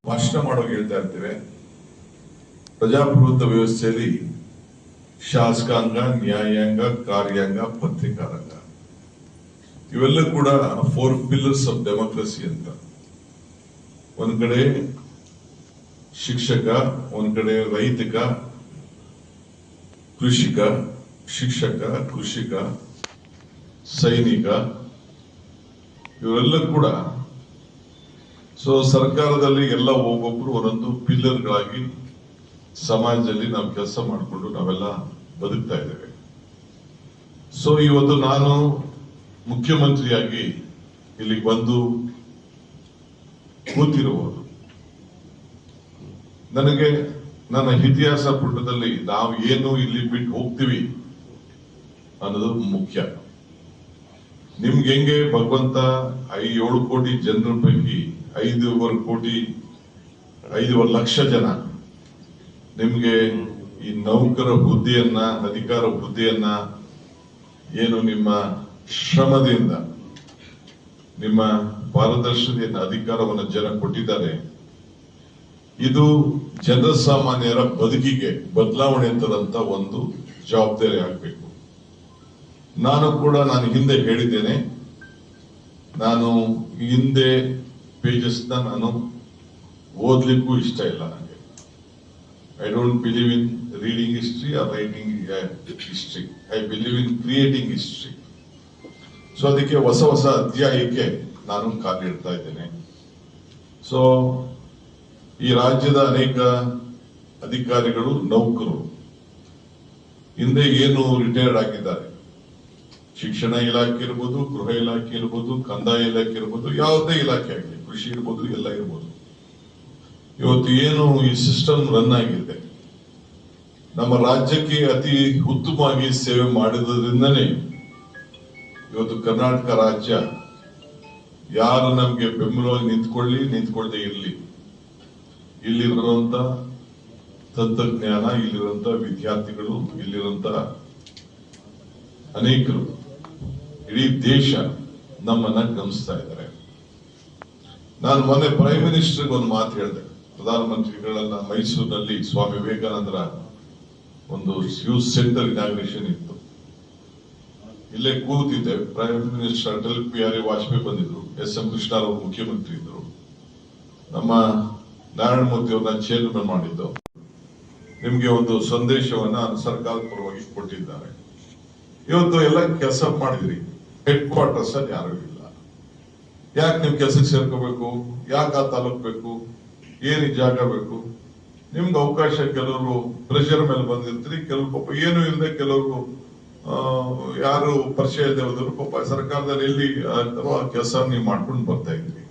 ಭಾಷಣ ಮಾಡೋಕೆ ಹೇಳ್ತಾ ಇರ್ತೇವೆ. ಪ್ರಜಾಪ್ರಭುತ್ವ ವ್ಯವಸ್ಥೆಯಲ್ಲಿ ಶಾಸಕಾಂಗ, ನ್ಯಾಯಾಂಗ, ಕಾರ್ಯಾಂಗ, ಪತ್ರಿಕಾರಂಗ ಇವೆಲ್ಲ ಕೂಡ 4 pillars ಆಫ್ ಡೆಮೋಕ್ರಸಿ ಅಂತ. ಒಂದ್ ಕಡೆ ಶಿಕ್ಷಕ, ಒಂದ್ ಕಡೆ ರೈತಕ, ಕೃಷಿಕ, ಶಿಕ್ಷಕ, ಕೃಷಿಕ, ಸೈನಿಕ ಇವರೆಲ್ಲ ಕೂಡ ಸರ್ಕಾರದಲ್ಲಿ ಎಲ್ಲ ಒಬ್ಬೊಬ್ರು ಒಂದೊಂದು ಪಿಲ್ಲರ್ಗಳಾಗಿ ಸಮಾಜದಲ್ಲಿ ನಾವು ಕೆಲಸ ಮಾಡಿಕೊಂಡು ನಾವೆಲ್ಲ ಬದುಕ್ತಾ ಇದ್ದೇವೆ. ಇವತ್ತು ನಾನು ಮುಖ್ಯಮಂತ್ರಿಯಾಗಿ ಇಲ್ಲಿಗೆ ಬಂದು ಕೂತಿರುವುದು ನನಗೆ ನನ್ನ ಇತಿಹಾಸ ಪುಟದಲ್ಲಿ ನಾವು ಏನು ಇಲ್ಲಿ ಬಿಟ್ಟು ಹೋಗ್ತೀವಿ ಅನ್ನೋದು ಮುಖ್ಯ. ನಿಮ್ಗೆ ಹೆಂಗೆ ಭಗವಂತ 7 ಕೋಟಿ ಜನರ ಪೈಕಿ 5.25 ಲಕ್ಷ ಜನ ನಿಮ್ಗೆ ಈ ನೌಕರ ಹುದ್ದೆಯನ್ನ, ಅಧಿಕಾರ ಹುದ್ದೆಯನ್ನ ಏನು ನಿಮ್ಮ ಶ್ರಮದಿಂದ, ನಿಮ್ಮ ಪಾರದರ್ಶತೆಯಿಂದ ಅಧಿಕಾರವನ್ನು ಜನ ಕೊಟ್ಟಿದ್ದಾರೆ. ಇದು ಜನಸಾಮಾನ್ಯರ ಬದುಕಿಗೆ ಬದಲಾವಣೆ ತರಂತ ಒಂದು ಜವಾಬ್ದಾರಿ ಆಗ್ಬೇಕು. ನಾನು ಹಿಂದೆ ಹೇಳಿದ್ದೇನೆ, ನಾನು ಹಿಂದೆ ಪೇಜಸ್ ನಾನು ಓದ್ಲಿಕ್ಕೂ ಇಷ್ಟ ಇಲ್ಲ. ನನಗೆ I don't believe in reading history or writing history. I believe in creating history. ಅದಕ್ಕೆ ಹೊಸ ಹೊಸ ಅಧ್ಯಾಯಕ್ಕೆ ನಾನು ಕಾಲಿಡ್ತಾ ಇದ್ದೇನೆ. ಈ ರಾಜ್ಯದ ಅನೇಕ ಅಧಿಕಾರಿಗಳು, ನೌಕರು ಹಿಂದೆ ಏನು ರಿಟೈರ್ಡ್ ಆಗಿದ್ದಾರೆ, ಶಿಕ್ಷಣ ಇಲಾಖೆ ಇರ್ಬೋದು, ಗೃಹ ಇಲಾಖೆ ಇರ್ಬೋದು, ಕಂದಾಯ ಇಲಾಖೆ ಇರ್ಬೋದು, ಯಾವುದೇ ಇಲಾಖೆ ಆಗಲಿ, ಕೃಷಿ ಇರ್ಬೋದು, ಎಲ್ಲ ಇರ್ಬೋದು. ಇವತ್ತು ಏನು ಈ ಸಿಸ್ಟಮ್ ರನ್ ಆಗಿದೆ, ನಮ್ಮ ರಾಜ್ಯಕ್ಕೆ ಅತಿ ಉತ್ತಮವಾಗಿ ಸೇವೆ ಮಾಡಿದ್ರಿಂದನೇ ಇವತ್ತು ಕರ್ನಾಟಕ ರಾಜ್ಯ ಯಾರು ನಮ್ಗೆ ಬೆಂಬಲವಾಗಿ ನಿಂತ್ಕೊಳ್ಳದೆ ಇರಲಿ, ಇಲ್ಲಿರುವಂತ ತಂತ್ರಜ್ಞಾನ, ಇಲ್ಲಿರುವಂತ ವಿದ್ಯಾರ್ಥಿಗಳು, ಇಲ್ಲಿರುವಂತ ಅನೇಕರು, ಇಡೀ ದೇಶ ನಮ್ಮನ್ನ ಗಮನಿಸ್ತಾ ಇದ್ದಾರೆ. ನಾನು ಮೊನ್ನೆ ಪ್ರೈಮ್ ಮಿನಿಸ್ಟರ್ಗೆ ಒಂದು ಮಾತು ಹೇಳಿದೆ. ಪ್ರಧಾನಮಂತ್ರಿಗಳನ್ನ ಮೈಸೂರಿನಲ್ಲಿ ಸ್ವಾಮಿ ವಿವೇಕಾನಂದರ ಒಂದು ಯೂತ್ ಸೆಂಟರ್ ಇನಾಗ್ರೇಷನ್ ಇತ್ತು. ಇಲ್ಲೇ ಕೂತಿದ್ದೆ. ಪ್ರೈಮ್ ಮಿನಿಸ್ಟರ್ ಅಟಲ್ ಬಿಹಾರಿ ವಾಜಪೇಯಿ ಬಂದಿದ್ರು, ಎಸ್.ಎಂ. ಕೃಷ್ಣರವರು ಮುಖ್ಯಮಂತ್ರಿ ಇದ್ರು, ನಮ್ಮ ನಾರಾಯಣ ಮೂರ್ತಿ ಅವ್ರನ್ನ ಚೇರ್ಮನ್ ಮಾಡಿದ್ದು. ನಿಮ್ಗೆ ಒಂದು ಸಂದೇಶವನ್ನ ಸರ್ಕಾರದ ಪರವಾಗಿ ಕೊಟ್ಟಿದ್ದಾರೆ. ಇವತ್ತು ಎಲ್ಲ ಕೆಲಸ ಮಾಡಿದ್ರಿ, ಹೆಡ್ ಕ್ವಾರ್ಟರ್ಸ್ ಅಲ್ಲಿ ಯಾರು ಇಲ್ಲ. ಯಾಕೆ ನಿಮ್ ಕೆಲಸಕ್ಕೆ ಸೇರ್ಕೋಬೇಕು? ಯಾಕೆ ಆ ತಾಲೂಕ್ ಬೇಕು? ಏನಿ ಜಾಗ ಬೇಕು? ನಿಮ್ಗೆ ಅವಕಾಶ, ಕೆಲವರು ಪ್ರೆಷರ್ ಮೇಲೆ ಬಂದಿರ್ತೀರಿ, ಕೆಲವರು ಪಾಪ ಏನು ಇಲ್ಲದೆ, ಕೆಲವರು ಯಾರು ಪರಿಚಯ ಇಲ್ಲದೆ ಹೋದ್ರು ಪಾಪ ಸರ್ಕಾರದಲ್ಲಿ ಎಲ್ಲಿ ಕೆಲಸ ನೀವು ಮಾಡ್ಕೊಂಡು ಬರ್ತಾ ಇದ್ರಿ.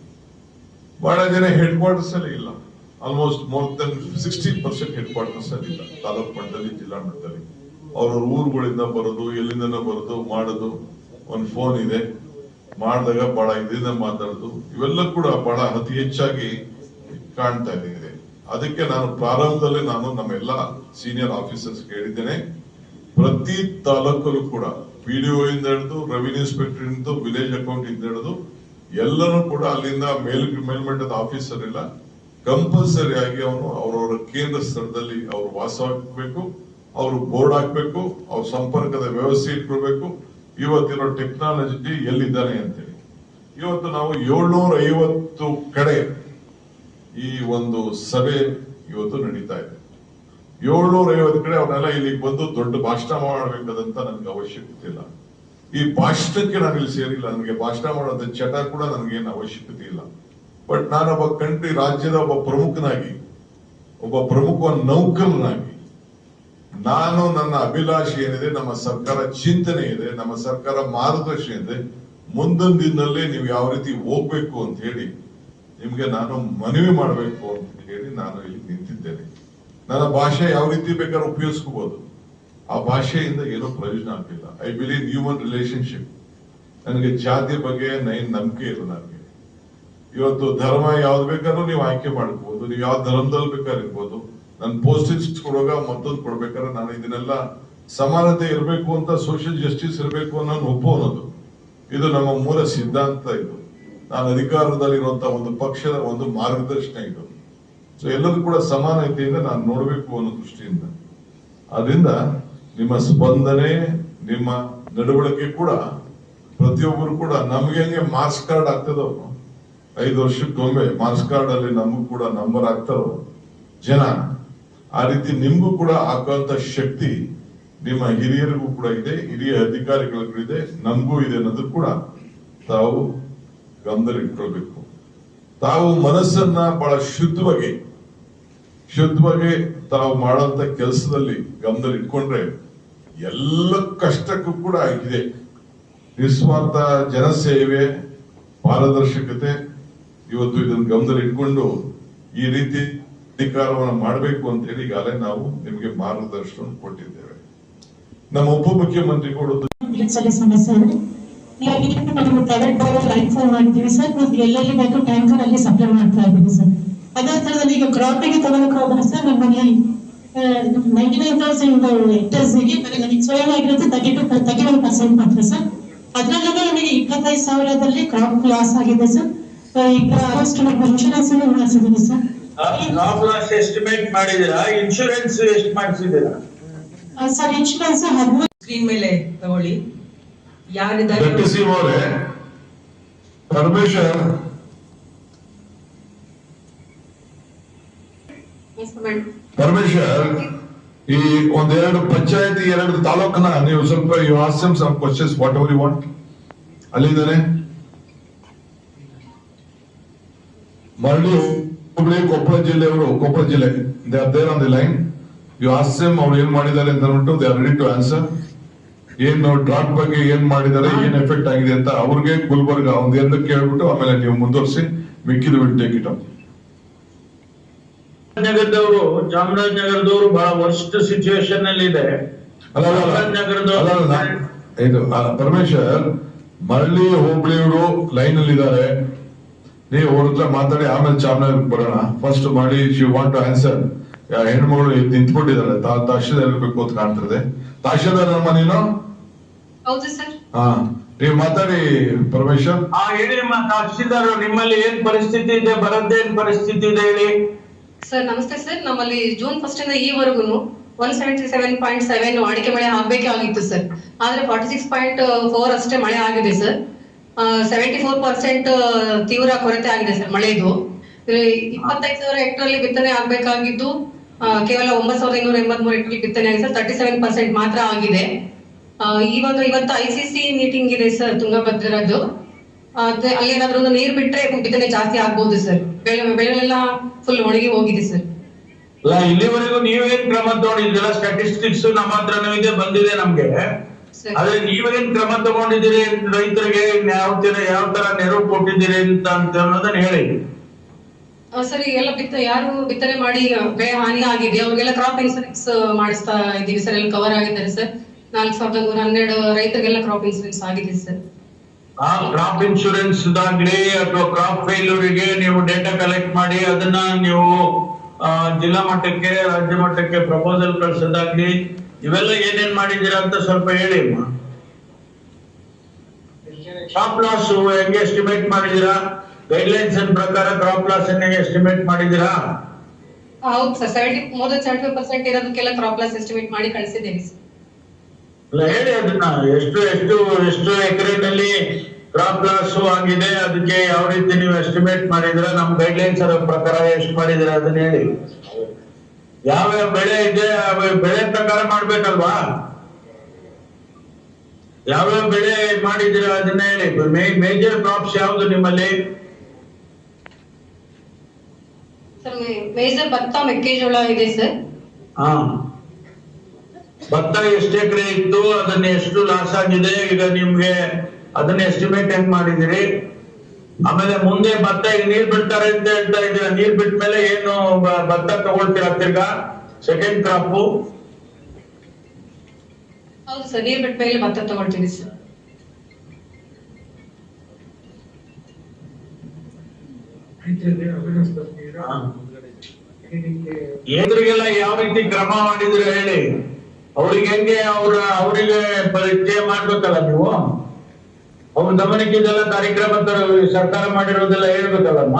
ಬಹಳ ಜನ ಹೆಡ್ ಕ್ವಾರ್ಟರ್ಸ್ ಅಲ್ಲಿ ಇಲ್ಲ. Almost more than 60% head quarters ಅಲ್ಲಿ ಇಲ್ಲ. ತಾಲೂಕು ಮಟ್ಟದಲ್ಲಿ, ಜಿಲ್ಲಾ ಮಟ್ಟದಲ್ಲಿ ಅವ್ರ ಊರುಗಳಿಂದ ಬರೋದು, ಎಲ್ಲಿಂದ ಬರೋದು, ಮಾಡೋದು. ಒಂದು ಫೋನ್ ಇದೆ, ಮಾಡಿದಾಗ ಬಹಳ ಇದರಿಂದ ಮಾತಾಡೋದು, ಇವೆಲ್ಲ ಕೂಡ ಬಹಳ ಅತಿ ಹೆಚ್ಚಾಗಿ ಕಾಣ್ತಾ ಇದೆ. ಅದಕ್ಕೆ ನಾನು ಪ್ರಾರಂಭದಲ್ಲಿ ನಮ್ಮೆಲ್ಲ ಸೀನಿಯರ್ ಆಫೀಸರ್ಸ್ ಹೇಳಿದ್ದೇನೆ, ಪ್ರತಿ ತಾಲೂಕಲ್ಲೂ ಕೂಡ PDO ಇಂದ ಹಿಡಿದು, ರೆವಿನ್ಯೂ ಇನ್ಸ್ಪೆಕ್ಟರ್ ಇಂದ, ವಿಲೇಜ್ ಅಕೌಂಟ್ ಇಂದ ಹಿಡಿದು ಎಲ್ಲರೂ ಕೂಡ ಅಲ್ಲಿಂದ ಮೇಲ್ಮಟ್ಟದ ಆಫೀಸರ್ ಇಲ್ಲ, ಕಂಪಲ್ಸರಿ ಆಗಿ ಅವನು ಅವರವರ ಕೇಂದ್ರ ಸ್ಥಳದಲ್ಲಿ ಅವರು ವಾಸವಾಗಬೇಕು, ಅವರು ಬೋರ್ಡ್ ಹಾಕ್ಬೇಕು, ಅವ್ರ ಸಂಪರ್ಕದ ವ್ಯವಸ್ಥೆ ಇಟ್ಕೊಳ್ಬೇಕು. ಇವತ್ತಿನ ಟೆಕ್ನಾಲಜಿ ಎಲ್ಲಿದ್ದಾನೆ ಅಂತೇಳಿ ಇವತ್ತು ನಾವು 750 ಕಡೆ ಈ ಒಂದು ಸಭೆ ಇವತ್ತು ನಡೀತಾ ಇದೆ. 750 ಕಡೆ ಅವನ್ನೆಲ್ಲ ಇಲ್ಲಿಗೆ ಬಂದು ದೊಡ್ಡ ಭಾಷಣ ಮಾಡಬೇಕಾದಂತ ನನಗೆ ಅವಶ್ಯಕತೆ ಇಲ್ಲ. ಈ ಭಾಷಣಕ್ಕೆ ನಾನು ಇಲ್ಲಿ ಸೇರಿಲ್ಲ. ನನಗೆ ಭಾಷಣ ಮಾಡೋದ ಚಟ ಕೂಡ ನನಗೇನು ಅವಶ್ಯಕತೆ ಇಲ್ಲ. ಬಟ್ ನಾನೊಬ್ಬ ರಾಜ್ಯದ ಒಬ್ಬ ಪ್ರಮುಖನಾಗಿ, ಒಬ್ಬ ಪ್ರಮುಖ ನೌಕರನಾಗಿ, ನಾನು ನನ್ನ ಅಭಿಲಾಷೆ ಏನಿದೆ, ನಮ್ಮ ಸರ್ಕಾರ ಚಿಂತನೆ ಇದೆ, ನಮ್ಮ ಸರ್ಕಾರ ಮಾರ್ಗದರ್ಶನ ಇದೆ, ಮುಂದಿನ ದಿನದಲ್ಲಿ ನೀವು ಯಾವ ರೀತಿ ಹೋಗ್ಬೇಕು ಅಂತ ಹೇಳಿ ನಿಮ್ಗೆ ನಾನು ಮನವಿ ಮಾಡಬೇಕು ಅಂತ ಹೇಳಿ ನಾನು ಇಲ್ಲಿ ನಿಂತಿದ್ದೇನೆ. ನನ್ನ ಭಾಷೆ ಯಾವ ರೀತಿ ಬೇಕಾದ್ರೂ ಉಪಯೋಗಿಸ್ಕೋಬಹುದು. ಆ ಭಾಷೆಯಿಂದ ಏನೋ ಪ್ರಯೋಜನ ಆಗ್ತಿಲ್ಲ. I believe human relationship. ನನಗೆ ಜಾತಿ ಬಗ್ಗೆ ನಂಬಿಕೆ ಇಲ್ಲ. ನನಗೆ ಇವತ್ತು ಧರ್ಮ ಯಾವ್ದು ಬೇಕಾದ್ರೂ ನೀವು ಆಯ್ಕೆ ಮಾಡ್ಕೋಬಹುದು, ನೀವು ಯಾವ ಧರ್ಮದಲ್ಲಿ ಬೇಕಾದ್ರೂ ಇರ್ಬೋದು. ನನ್ನ ಪೋಸ್ಟಿಂಗ್ಸ್ ಕೊಡುವಾಗ ಮತ್ತೊಂದು ಕೊಡ್ಬೇಕಾದ್ರೆ ನಾನು ಇದನ್ನೆಲ್ಲ ಸಮಾನತೆ ಇರಬೇಕು ಅಂತ, ಸೋಷಿಯಲ್ ಜಸ್ಟಿಸ್ ಇರಬೇಕು ಅನ್ನೋ ಒಪ್ಪು ಅನ್ನೋದು ಇದು ನಮ್ಮ ಮೂಲ ಸಿದ್ಧಾಂತ. ಇದು ನಾನು ಅಧಿಕಾರದಲ್ಲಿರುವಂತಹ ಒಂದು ಪಕ್ಷದ ಒಂದು ಮಾರ್ಗದರ್ಶನ ಇದು. ಸೊ ಎಲ್ಲರೂ ಕೂಡ ಸಮಾನತೆಯಿಂದ ನಾನು ನೋಡಬೇಕು ಅನ್ನೋ ದೃಷ್ಟಿಯಿಂದ, ಆದ್ರಿಂದ ನಿಮ್ಮ ಸ್ಪಂದನೆ, ನಿಮ್ಮ ನಡವಳಿಕೆ ಕೂಡ ಪ್ರತಿಯೊಬ್ಬರು ಕೂಡ ನಮ್ಗೆ ಹೆಂಗೆ ಮಾರ್ಕ್ಸ್ ಕಾರ್ಡ್ ಆಗ್ತದೋ 5 ವರ್ಷಕ್ಕೊಮ್ಮೆ ಮಾರ್ಕ್ಸ್ ಕಾರ್ಡ್ ಅಲ್ಲಿ ನಮಗೂ ಕೂಡ ನಂಬರ್ ಆಗ್ತಾರೋ ಜನ, ಆ ರೀತಿ ನಿಮ್ಗೂ ಕೂಡ ಹಾಕುವಂತ ಶಕ್ತಿ ನಿಮ್ಮ ಹಿರಿಯರಿಗೂ ಕೂಡ ಇದೆ, ಹಿರಿಯ ಅಧಿಕಾರಿಗಳಿಗೂ ಇದೆ, ನಮಗೂ ಇದೆ ಅನ್ನೋದು ಕೂಡ ತಾವು ಗಮನದಲ್ಲಿಟ್ಕೊಳ್ಬೇಕು. ತಾವು ಮನಸ್ಸನ್ನ ಬಹಳ ಶುದ್ಧವಾಗಿ ತಾವು ಮಾಡುವಂತ ಕೆಲಸದಲ್ಲಿ ಗಮನದಲ್ಲಿ ಇಟ್ಕೊಂಡ್ರೆ ಎಲ್ಲ ಕಷ್ಟಕ್ಕೂ ಕೂಡ ಇದೆ. ನಿಸ್ವಾರ್ಥ ಜನಸೇವೆ, ಪಾರದರ್ಶಕತೆ, ಇವತ್ತು ಇದನ್ನು ಗಮನದಲ್ಲಿ ಇಟ್ಕೊಂಡು ಈ ರೀತಿ ಅಧಿಕಾರವನ್ನು ಮಾಡಬೇಕು ಅಂತ ಹೇಳಿ ಈಗಾಗಲೇ ನಾವು ನಿಮಗೆ ಮಾರ್ಗದರ್ಶನ ಕೊಟ್ಟಿದ್ದೇವೆ. ನಮ್ಮ ಉಪಮುಖ್ಯಮಂತ್ರಿಗಳು ಸಮಸ್ಯೆ ನಾವು ಪ್ರೈವೇಟ್ ಬೋರ್ ಲೈನ್ ಫೋನ್ ಮಾಡಿದ್ದೀವಿ ಸರ್, ಮತ್ತೆ ಎಲ್ಲೆಲ್ಲಿ ಬೇಕು ಟ್ಯಾಂಕರ್ ಅಲ್ಲಿ ಸಪ್ಲೈ ಮಾಡ್ತಾ ಇದ್ದೀವಿ ಸರ್. ಅದೇ ತರದಲ್ಲಿ ಈಗ ಕ್ರಾಪಿಗೆ ತಗೊಳಕ್ ಹೋದ್ರೆ ಸರ್ ನಮ್ಮಲ್ಲಿ 99,000 ಹೆಕ್ಟರ್ಸ್ಗೆ ನನಗೆ ಸ್ವಯಂ ಆಗಿರುತ್ತೆ 31% ಮಾತ್ರ ಸರ್. ಅದ್ರಲ್ಲೂ ನನಗೆ 25,000ದಲ್ಲಿ ಕ್ರಾಪ್ ಲಾಸ್ ಆಗಿದೆ ಸರ್. ಈಗ ಆಲ್ಮೋಸ್ಟ್ ನಮ್ಮ ಇನ್ಶೂರೆನ್ಸ್ ಮಾಡಿಸಿದ್ದೀನಿ ಸರ್. ಕ್ರಾಪ್ ಲಾಸ್ ಎಸ್ಟಿಮೇಟ್ ಮಾಡಿದಿರಾ? ಇನ್ಶೂರೆನ್ಸ್ ಎಷ್ಟು ಮಾಡಿಸಿದಿರಾ ಸರ್? ಇನ್ಶೂರೆನ್ಸ್ 13 ಸ್ಕ್ರೀನ್ ಮೇಲೆ ತಗೊಳ್ಳಿ. ಯಾರಿದ್ದಾರೆ ಪರಮೇಶ್ವರ್, ಈ ಒಂದೆರಡು ಪಂಚಾಯತಿ 2 ತಾಲೂಕನ್ನ ನೀವು ಸ್ವಲ್ಪ you ask him some questions whatever you want. ಅಲ್ಲಿದ್ದಾನೆ ಮರಳಿ ಹುಬ್ಳಿ ಕೊಪ್ಪಳ ಜಿಲ್ಲೆಯವರು, ಕೊಪ್ಪಳ ಜಿಲ್ಲೆ they are there on the line. You ask him ಅವ್ರು ಏನ್ ಮಾಡಿದ್ದಾರೆ ಅಂತ ಅಂದ್ಬಿಟ್ಟು they are ready to answer. ಏನು ಡ್ರಾಟ್ ಬಗ್ಗೆ ಏನ್ ಮಾಡಿದ್ದಾರೆ, ಏನ್ ಎಫೆಕ್ಟ್ ಆಗಿದೆ ಅಂತ ಅವ್ರಿಗೆ ಗುಲ್ಬರ್ಗ ಒಂದ್ ಕೇಳ್ಬಿಟ್ಟು ಆಮೇಲೆ ನೀವು ಮುಂದುವರಿಸಿ, ಮಿಕ್ಕಿದ ವಿಲ್ ಟೇಕ್ ಇಟ್ ಅಪ್. ನಗರದವರು, ಚಾಮರಾಜನಗರದವರು ಬಹಳ ವರ್ಸ್ಟ್ ಸಿಚುವೇಶನ್ ಅಲ್ಲಿ ಇದೆ. ಇದು ಪರಮೇಶ್ವರ್, ಮರಳಿ ಹೋಬಳಿಯವರು ಲೈನ್ ಅಲ್ಲಿ ಇದ್ದಾರೆ. ನೀವು ಅವ್ರ ಹತ್ರ ಮಾತಾಡಿ ಆಮೇಲೆ ಚಾಮರಾಜನಗರ ಬರೋಣ. ಫಸ್ಟ್ ಮಾಡಿ ಶಿ ವಾಂಟ್ ಟು ಆನ್ಸರ್. ಹೆಣ್ಮಗಳು ನಿಂತ್ಕೊಂಡಿದ್ದಾರೆ, ತಹಶೀಲ್ದಾರ್ ಇರ್ಬೇಕು ಅಂತ ಕಾಣ್ತದೆ. ತಹಶೀಲ್ದಾರ್ ನಮ್ಮ ನೀನು? ಹೌದು ಸರ್. ನೀವು ಮಾತಾಡಿ ಪರಮೇಶ್ವರ್. ಹೇಳಿ ತಹಶೀಲ್ದಾರ್, ನಿಮ್ಮಲ್ಲಿ ಏನ್ ಪರಿಸ್ಥಿತಿ ಇದೆ, ಬರದ್ದೇನ್ ಪರಿಸ್ಥಿತಿ ಇದೆ ಹೇಳಿ. ಸರ್ ನಮಸ್ತೆ ಸರ್. ನಮ್ಮಲ್ಲಿ ಜೂನ್ 1 ಇಂದ ಈವರೆಗೂ 177.7 ಅಡಿಕೆ ಮಳೆ ಆಗ್ಬೇಕೇ ಆಗಿತ್ತು ಸರ್. ಆದ್ರೆ 46.4 ಅಷ್ಟೇ ಮಳೆ ಆಗಿದೆ ಸರ್. 74% ತೀವ್ರ ಕೊರತೆ ಆಗಿದೆ ಸರ್ ಮಳೆದು. 25,000 ಹೆಕ್ಟರ್ ಅಲ್ಲಿ ಬಿತ್ತನೆ ಆಗ್ಬೇಕಾಗಿದ್ದು ಕೇವಲ 9,283 ಹೆಕ್ಟರ್ ಬಿತ್ತನೆ ಆಗಿದೆ ಸರ್. 37% ಮಾತ್ರ ಆಗಿದೆ. ಇವತ್ತು ICC ಮೀಟಿಂಗ್ ಇದೆ ಸರ್ ತುಂಗಭದ್ರದ್ದು. ಅಲ್ಲಿ ಏನಾದ್ರೂ ನೀರ್ ಬಿಟ್ರೆ ಬಿತ್ತನೆ ಜಾಸ್ತಿ ಆಗ್ಬಹುದು ಸರ್. ಬೆಳೆಲ್ಲ ಫುಲ್ ಒಣಗಿ ಹೋಗಿದೆ ಸರ್. ಇಲ್ಲಿವರೆಗೂ ನೀವೇನ್ ಕ್ರಮ ತಗೊಂಡಿದ್ದೀರಾ? ಸ್ಟಾಟಿಸ್ಟಿಕ್ಸ್ ನಮ್ಮ ಹತ್ರನೂ ಇದೆ, ಬಂದಿದೆ ನಮ್ಗೆ. ಆದ್ರೆ ನೀವೇನ್ ಕ್ರಮ ತಗೊಂಡಿದ್ದೀರಿ, ರೈತರಿಗೆ ಯಾವ ತರ ನೆರವು ಕೊಟ್ಟಿದ್ದೀರಿ ಅಂತ ಅನ್ನೋದನ್ನ ಹೇಳಿ ಸರ್. ಈಗೆಲ್ಲ ಯಾರು ಬಿತ್ತನೆ ಮಾಡಿ ಬೆಳೆ ಹಾನಿ ಆಗಿದೆ ಅವ್ರಿಗೆಲ್ಲ ಕ್ರಾಪ್ ಇನ್ಸೂರೆನ್ಸ್ ಮಾಡಿಸ್ತಾ ಇದೀವಿ ಸರ್. ಎಲ್ಲ ಕವರ್ ಆಗಿದ್ದಾರೆ ಸರ್. 4,112 ರೈತರಿಗೆಲ್ಲ ಕ್ರಾಪ್ ಇನ್ಸೂರೆನ್ಸ್ ಆಗಿದೆ ಸರ್. ಕ್ರಾಪ್ ಇನ್ಶೂರೆನ್ಸ್ ಆಗ್ಲಿ ಅಥವಾ ಕ್ರಾಪ್ ಫೇಲ್ಯೂರಿಗೆ ನೀವು ಡೇಟಾ ಕಲೆಕ್ಟ್ ಮಾಡಿ ಅದನ್ನ ನೀವು ಜಿಲ್ಲಾ ಮಟ್ಟಕ್ಕೆ, ರಾಜ್ಯ ಮಟ್ಟಕ್ಕೆ ಪ್ರಪೋಸಲ್ ಕಳ್ಸೋದಾಗ್ಲಿ, ಇವೆಲ್ಲ ಏನೇನ್ ಮಾಡಿದೀರಾ ಅಂತ ಸ್ವಲ್ಪ ಹೇಳಿ. ಕ್ರಾಪ್ ಲಾಸ್ ಹೆಂಗೆ ಎಸ್ಟಿಮೇಟ್ ಮಾಡಿದೀರಾ? ಗೈಡ್ಲೈನ್ಸ್ ಪ್ರಕಾರ ಕ್ರಾಪ್ ಲಾಸ್ ಹೆಂಗೆ ಎಸ್ಟಿಮೇಟ್ ಮಾಡಿದೀರಾ? ಹೌದು ಸರ್. more than 75% ಇರೋದಕ್ಕೆಲ್ಲ ಕ್ರಾಪ್ ಲಾಸ್ ಎಸ್ಟಿಮೇಟ್ ಮಾಡಿ ಕಳಿಸಿದ್ದೇವೆ ಸರ್. ಹೇಳಿ ಅದನ್ನ, ಎಷ್ಟು ಎಕರೆನಲ್ಲಿ ಕ್ರಾಪ್ ಲಾಸ್ ಆಗಿದೆ, ಅದಕ್ಕೆ ಯಾವ ರೀತಿ ನೀವು ಎಸ್ಟಿಮೇಟ್ ಮಾಡಿದ್ರ, ನಮ್ ಗೈಡ್ಲೈನ್ಸ್ ಪ್ರಕಾರ ಎಷ್ಟು ಮಾಡಿದಿರ ಅದನ್ನ ಹೇಳಿ. ಯಾವ ಬೆಳೆ ಇದೆ ಬೆಳೆ ಪ್ರಕಾರ ಮಾಡ್ಬೇಕಲ್ವಾ? ಯಾವ್ಯಾವ ಬೆಳೆ ಮಾಡಿದಿರ ಅದನ್ನ ಹೇಳಿ. ಮೇಜರ್ ಕ್ರಾಪ್ಸ್ ಯಾವ್ದು ನಿಮ್ಮಲ್ಲಿ? ಮೇಜರ್ ಭತ್ತ, ಮೆಕ್ಕೆಜೋಳ ಇದೆ ಸರ್. ಭತ್ತ ಎಷ್ಟು ಎಕರೆ ಇತ್ತು, ಅದನ್ನ ಎಷ್ಟು ಲಾಸ್ ಆಗಿದೆ, ಈಗ ನಿಮ್ಗೆ ಅದನ್ನ ಎಸ್ಟಿಮೇಟ್ ಹೆಂಗ್ ಮಾಡಿದಿರಿ? ಆಮೇಲೆ ಮುಂದೆ ಭತ್ತ ಈಗ ನೀರ್ ಬಿಡ್ತಾರೆ ಅಂತ ಹೇಳ್ತಾ ಇದೀರ, ನೀರ್ ಬಿಟ್ಟ ಮೇಲೆ ಏನು ಭತ್ತ ತಗೊಳ್ತೀರಾ ತಿರ್ಗಾ ಸೆಕೆಂಡ್ ಕ್ರಾಪ್? ಹೌದು ಸರ್, ನೀರ್ ಬಿಟ್ಟ ಮೇಲೆ ಭತ್ತ ತಗೊಳ್ತೀವಿ ಸರ್. ಎದುರಿಗೆಲ್ಲ ಯಾವ ರೀತಿ ಕ್ರಮ ಮಾಡಿದ್ರೆ ಹೇಳಿ. ಅವ್ರಿಗೆ ಹೆಂಗೆ ಅವರಿಗೆ ಪರಿಚಯ ಮಾಡ್ಬೇಕಲ್ಲ ನೀವು. ಅವ್ರ ಗಮನಕ್ಕೆ ಇದೆಲ್ಲ ಕಾರ್ಯಕ್ರಮ ಸರ್ಕಾರ ಮಾಡಿರೋದೆಲ್ಲ ಹೇಳ್ಬೇಕಲ್ಲಮ್ಮ.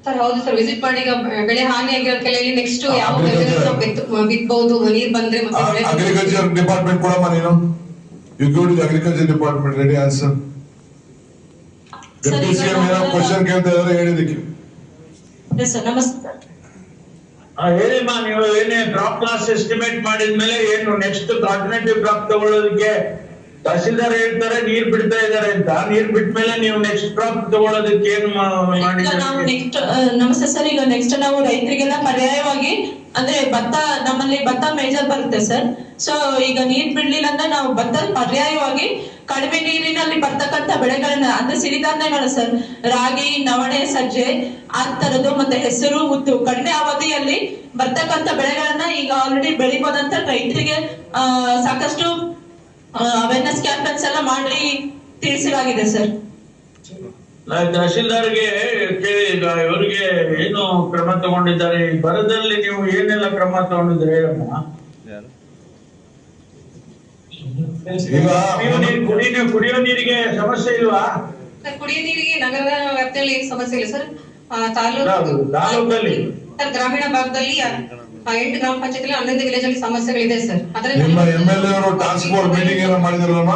ಸರ್ ಹೌದು ಸರ್, ವಿಸಿಟ್ ಮಾಡಿ ಈಗ ಬೆಳೆ ಹಾನಿ ಆಗಿರೋ ಕೆಲವು ನೆಕ್ಸ್ಟ್ ಯಾವ ಬಿತ್ತಬಹುದು ನೀರ್ ಬಂದ್ರೆ ಮತ್ತೆ ಅಗ್ರಿಕಲ್ಚರ್ ಡಿಪಾರ್ಟ್ಮೆಂಟ್ ಕೊಡಮ್ಮ ನೀನು. You go to agriculture department, ready answer. Deputy CM ಏನೋ ಕ್ವಶನ್ ಕೇಳ್ತಾ ಇದಾರೆ, ಹೇಳಿದಕ್ಕೆ. ನಮಸ್ತೆ. ಹೇಳಿಮ್ಮ, ನೀವು ಏನೇ ಕ್ರಾಪ್ ಲಾಸ್ ಎಸ್ಟಿಮೇಟ್ ಮಾಡಿದ್ಮೇಲೆ ಏನು ನೆಕ್ಸ್ಟ್ ಆಲ್ಟರ್ನೇಟಿವ್ ಕ್ರಾಪ್ ತಗೊಳ್ಳೋದಕ್ಕೆ ತಹಸೀಲ್ದಾರ್ ಹೇಳ್ತಾರೆ ನೀರ್ ಬಿಡ್ತಾ ಇದಾರೆ ಅಂತ. ನೀರ್ ಬಿಟ್ಮೇಲೆ ನೀವು ನೆಕ್ಸ್ಟ್ ಕ್ರಾಪ್ ತಗೊಳ್ಳೋದಕ್ಕೆ ಏನು ನಮಸ್ತೆ ಸರ್. ಈಗ ನೆಕ್ಸ್ಟ್ ನಾವು ರೈತರಿಗೆಲ್ಲ ಪರ್ಯಾಯವಾಗಿ ಅಂದ್ರೆ ಭತ್ತ, ನಮ್ಮಲ್ಲಿ ಭತ್ತ ಮೇಜರ್ ಬರುತ್ತೆ ಸರ್. ಸೊ ಈಗ ನೀರ್ ಬಿಡ್ಲಿಲ್ಲ ಅಂದ್ರೆ ನಾವು ಭತ್ತ ಪರ್ಯಾಯವಾಗಿ ಕಡಿಮೆ ನೀರಿನಲ್ಲಿ ಬರ್ತಕ್ಕಂಥ ಬೆಳೆಗಳನ್ನ ಅಂದ್ರೆ ಸಿರಿಧಾನ್ಯಗಳು ಸರ್, ರಾಗಿ, ನವಣೆ, ಸಜ್ಜೆ ಆ ತರದ್ದು, ಮತ್ತೆ ಹೆಸರು, ಉದ್ದು ಕಡಿಮೆ ಅವಧಿಯಲ್ಲಿ ಬರ್ತಕ್ಕಂಥ ಬೆಳೆಗಳನ್ನ ಈಗ ಆಲ್ರೆಡಿ ಬೆಳಿಬೋದಂತ ರೈತರಿಗೆ ಸಾಕಷ್ಟು ಅವೇರ್ನೆಸ್ ಕ್ಯಾಂಪೇನ್ಸ್ ಎಲ್ಲ ಮಾಡಿ ತಿಳಿಸಲಾಗಿದೆ ಸರ್. ತಹಶೀಲ್ದಾರ್ಗೆ ಕೇಳಿ, ಈಗ ಇವರಿಗೆ ಏನು ಕ್ರಮ ತಗೊಂಡಿದ್ದಾರೆ, ಈ ಬರದಲ್ಲಿ ನೀವು ಏನೆಲ್ಲ ಕ್ರಮ ತಗೊಂಡಿದ್ರೆ ಹೇಳಮ್ಮ. ಈಗ ಕುಡಿಯೋ ನೀರಿಗೆ ಸಮಸ್ಯೆ ಇಲ್ವಾ? ಕುಡಿಯೋ ನೀರಿಗೆ ನಗರದ ವ್ಯಾಪ್ತಿಯಲ್ಲಿ ಏನು ಸಮಸ್ಯೆ ಇಲ್ಲ ಸರ್. ತಾಲೂಕಲ್ಲಿ ಸರ್ ಗ್ರಾಮೀಣ ಭಾಗದಲ್ಲಿ 8 ಗ್ರಾಮ ಪಂಚಾಯತ್ 11 ವಿಲೇಜ್ ಅಲ್ಲಿ ಸಮಸ್ಯೆಗಳಿದೆ ಸರ್. ನಿಮ್ಮ MLA ಅವರು ಟಾಸ್ಕ್ ಫೋರ್ಸ್ ಮೀಟಿಂಗ್ ಏನೋ ಮಾಡಿದಾರಲ್ಲಮ್ಮ?